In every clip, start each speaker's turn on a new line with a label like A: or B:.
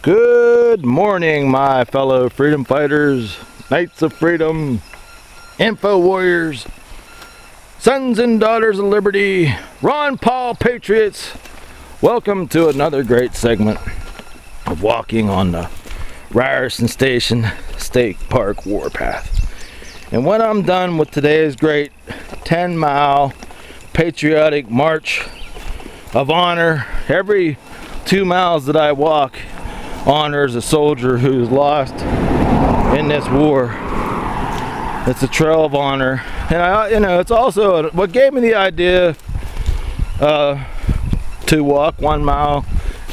A: Good morning, my fellow freedom fighters, Knights of Freedom, Info Warriors, Sons and Daughters of Liberty, Ron Paul Patriots. Welcome to another great segment of walking on the Ryerson Station State Park Warpath. And when I'm done with today's great 10-mile patriotic march of honor, every 2 miles that I walk honors a soldier who's lost in this war. It's a trail of honor, and it's also what gave me the idea to walk 1 mile.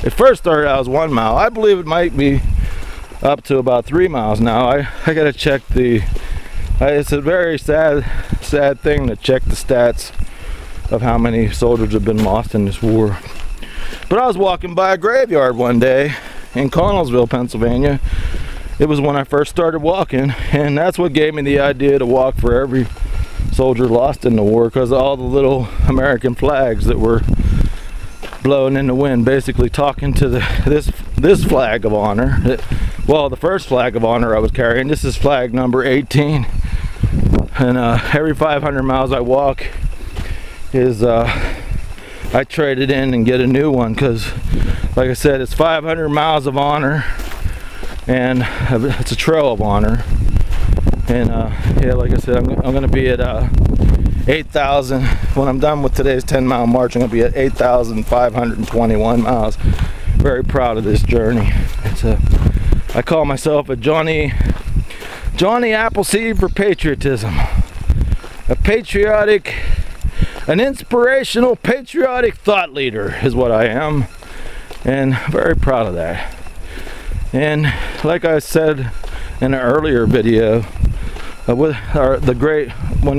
A: It first started out as 1 mile. I believe it might be up to about 3 miles now. I gotta check it's a very sad thing to check the stats of how many soldiers have been lost in this war. But I was walking by a graveyard one day in Connellsville, Pennsylvania. It was when I first started walking, and that's what gave me the idea to walk for every soldier lost in the war, because of all the little American flags that were blowing in the wind, basically talking to this flag of honor. Well, the first flag of honor I was carrying, this is flag number 18, and every 500 miles I walk is I trade it in and get a new one, because like I said, it's 500 miles of honor, and it's a trail of honor. And yeah, like I said, I'm going to be at 8,000 when I'm done with today's 10-mile march. I'm going to be at 8,521 miles. Very proud of this journey. I call myself a Johnny Appleseed for patriotism. An inspirational patriotic thought leader is what I am, and very proud of that. And like I said in an earlier video, when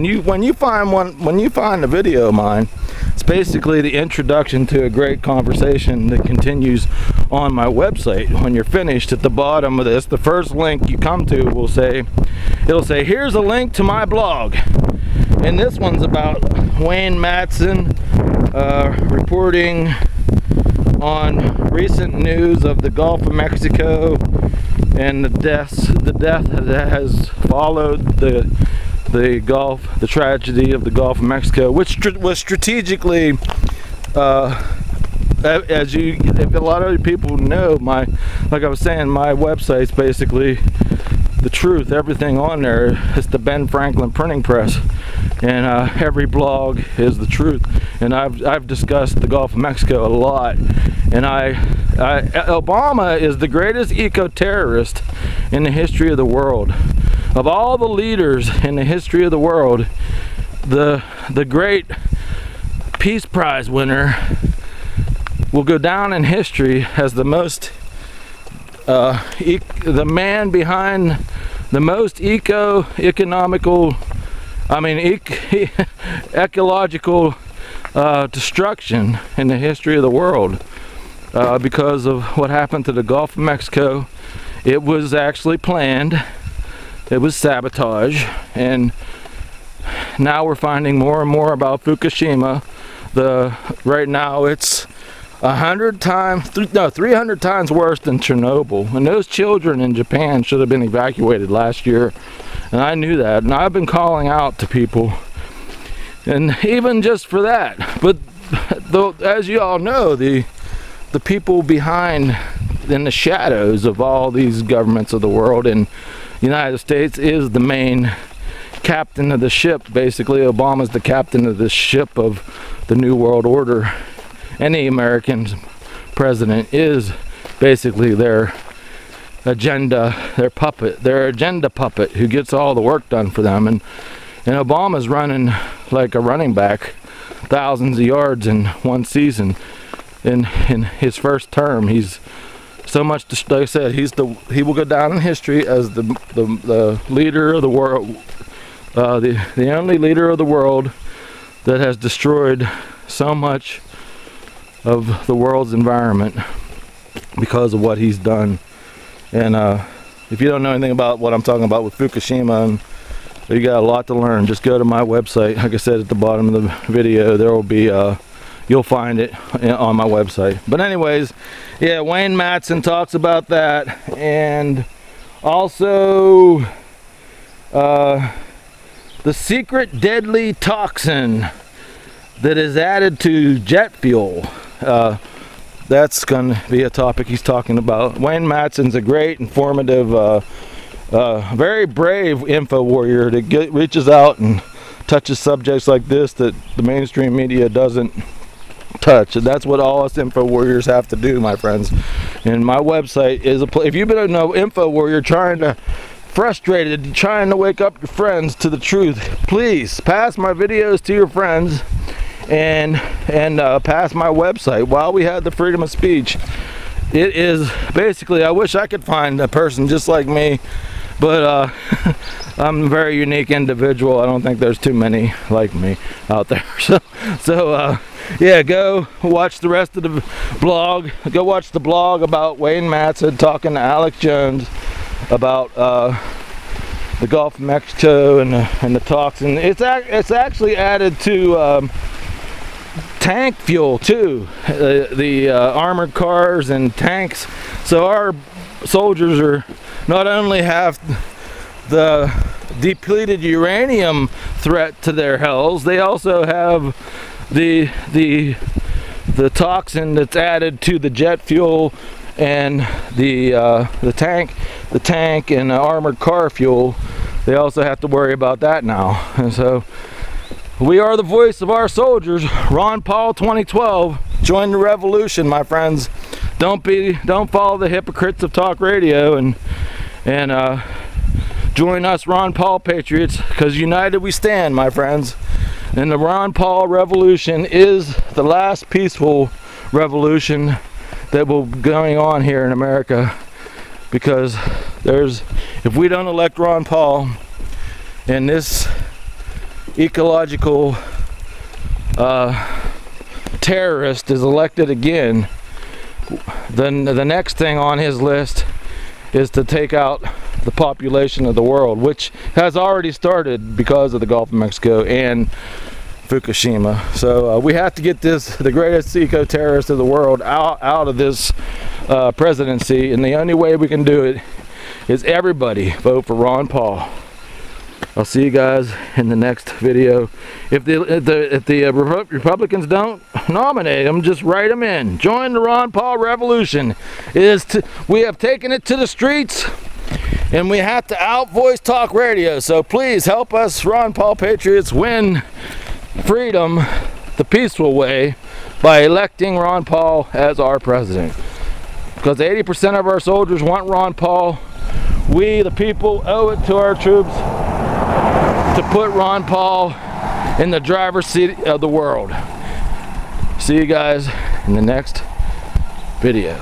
A: you find a video of mine, it's basically the introduction to a great conversation that continues on my website. When you're finished, at the bottom of this, the first link you come to it'll say, here's a link to my blog. And this one's about Wayne Madsen reporting on recent news of the Gulf of Mexico and the death that has followed the tragedy of the Gulf of Mexico, which was strategically, if a lot of people know, like I was saying, my website's basically the truth. Everything on there is the Ben Franklin printing press, and every blog is the truth. And I've discussed the Gulf of Mexico a lot, and Obama is the greatest eco-terrorist in the history of the world. Of all the leaders in the history of the world, the great Peace Prize winner will go down in history as the most the man behind the most ecological destruction in the history of the world, because of what happened to the Gulf of Mexico. It was actually planned. It was sabotage, and now we're finding more and more about Fukushima. Right now it's 300 times worse than Chernobyl, and those children in Japan should have been evacuated last year, and I knew that, and I've been calling out to people, and even just for that. But as you all know, the people behind, in the shadows of all these governments of the world, and the United States is the main captain of the ship. Basically, Obama's the captain of the ship of the New World Order. Any American president is basically their agenda puppet who gets all the work done for them. And Obama's running like a running back, thousands of yards in one season. In his first term, he's so much, like I said, he will go down in history as the leader of the world, the only leader of the world that has destroyed so much of the world's environment because of what he's done. And if you don't know anything about what I'm talking about with Fukushima, and you got a lot to learn, just go to my website. Like I said at the bottom of the video, there will be you'll find it on my website. But anyways, yeah, Wayne Madsen talks about that, and also the secret deadly toxin that is added to jet fuel. That's going to be a topic he's talking about. Wayne Madsen's a great, informative, very brave info warrior that reaches out and touches subjects like this that the mainstream media doesn't touch. And that's what all us info warriors have to do, my friends. And my website is a place. If you've been an info warrior frustrated, trying to wake up your friends to the truth, please pass my videos to your friends and pass my website while we have the freedom of speech. It is basically, I wish I could find a person just like me, but I'm a very unique individual. I don't think there's too many like me out there. So yeah, go watch the rest of the blog. Go watch the blog about Wayne Madsen talking to Alex Jones about the Gulf of Mexico and the toxin. It's actually added to tank fuel too, the armored cars and tanks. So our soldiers are not only have the depleted uranium threat to their hells, they also have the toxin that's added to the jet fuel and the tank and armored car fuel. They also have to worry about that now. And so we are the voice of our soldiers. Ron Paul 2012. Join the revolution, my friends. Don't follow the hypocrites of talk radio, and join us Ron Paul patriots, because united we stand, my friends. And the Ron Paul revolution is the last peaceful revolution that will be going on here in America, because if we don't elect Ron Paul and this ecological terrorist is elected again, then the next thing on his list is to take out the population of the world, which has already started because of the Gulf of Mexico and Fukushima. So we have to get the greatest eco-terrorist of the world out of this presidency, and the only way we can do it is everybody vote for Ron Paul. I'll see you guys in the next video. If the Republicans don't nominate him, just write him in. Join the Ron Paul revolution. We have taken it to the streets, and we have to outvoice talk radio. So please help us, Ron Paul patriots, win freedom the peaceful way by electing Ron Paul as our president. Because 80% of our soldiers want Ron Paul. We, the people, owe it to our troops to put Ron Paul in the driver's seat of the world. See you guys in the next video.